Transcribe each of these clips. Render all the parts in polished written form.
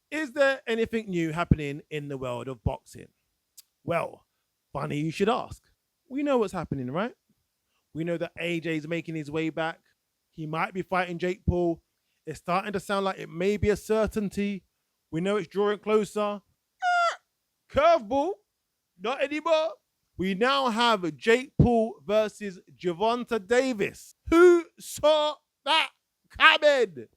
Is there anything new happening in the world of boxing? Well, funny you should ask. We know what's happening, right? We know that AJ's making his way back. He might be fighting Jake Paul. It's starting to sound like it may be a certainty. We know it's drawing closer. Curveball, not anymore. We now have Jake Paul versus Gervonta Davis. Who saw that coming?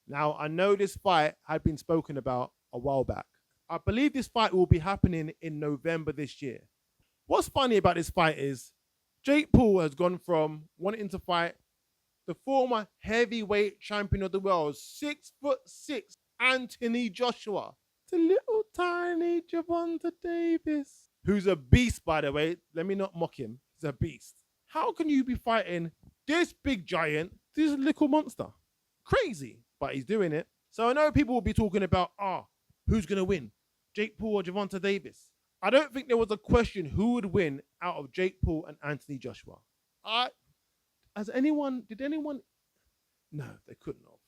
Now, I know this fight had been spoken about a while back. I believe this fight will be happening in November this year. What's funny about this fight is Jake Paul has gone from wanting to fight the former heavyweight champion of the world, 6'6" Anthony Joshua, to little tiny Gervonta Davis, who's a beast, by the way. Let me not mock him. He's a beast. How can you be fighting this big giant, this little monster? Crazy, but he's doing it. So I know people will be talking about, who's going to win? Jake Paul or Gervonta Davis? I don't think there was a question who would win out of Jake Paul and Anthony Joshua. Did anyone? No, they couldn't have.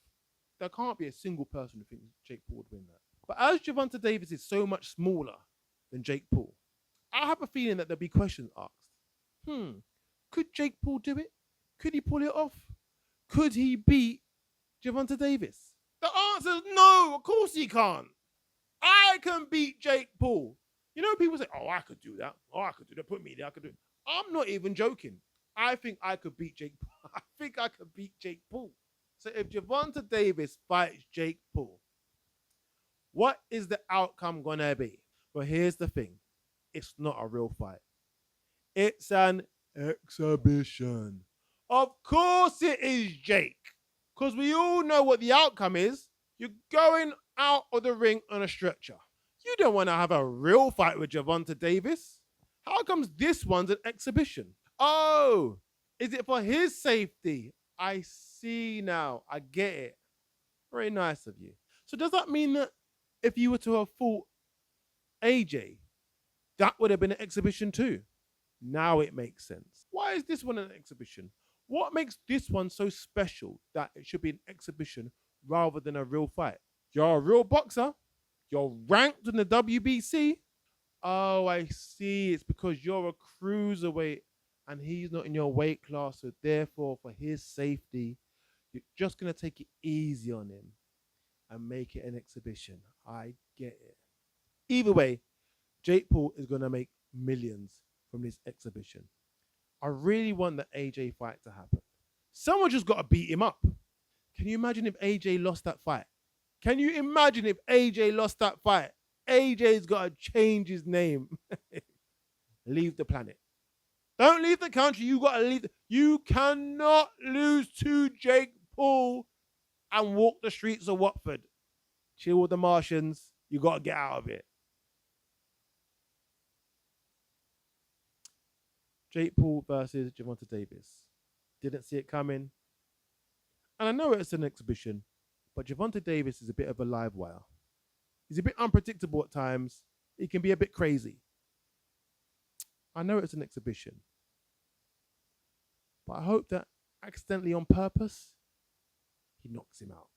There can't be a single person who thinks Jake Paul would win that. But as Gervonta Davis is so much smaller than Jake Paul, I have a feeling that there'll be questions asked. Could Jake Paul do it? Could he pull it off? Could he beat Gervonta Davis? The answer is no, of course he can't. I can beat Jake Paul. You know, people say, I could do that. I could do that. Put me there. I could do it. I'm not even joking. I think I could beat Jake Paul. I think I could beat Jake Paul. So if Gervonta Davis fights Jake Paul, what is the outcome going to be? Well, here's the thing. It's not a real fight. It's an exhibition. Of course it is, Jake. Because we all know what the outcome is. You're going out of the ring on a stretcher. You don't want to have a real fight with Gervonta Davis. How comes this one's an exhibition? Oh, is it for his safety? I see now. I get it. Very nice of you. So does that mean that if you were to have fought AJ, that would have been an exhibition too? Now it makes sense. Why is this one an exhibition? What makes this one so special that it should be an exhibition rather than a real fight? You're a real boxer. You're ranked in the WBC. Oh, I see. It's because you're a cruiserweight and he's not in your weight class. So therefore, for his safety, you're just going to take it easy on him and make it an exhibition. I get it. Either way, Jake Paul is going to make millions from this exhibition. I really want the AJ fight to happen. Someone just got to beat him up. Can you imagine if AJ lost that fight? Can you imagine if AJ lost that fight? AJ's got to change his name. Leave the planet. Don't leave the country. You got to leave. You cannot lose to Jake Paul and walk the streets of Watford. Chill with the Martians. You got to get out of it. Jake Paul versus Gervonta Davis. Didn't see it coming. And I know it's an exhibition, but Gervonta Davis is a bit of a live wire. He's a bit unpredictable at times. He can be a bit crazy. I know it's an exhibition, but I hope that accidentally on purpose, he knocks him out.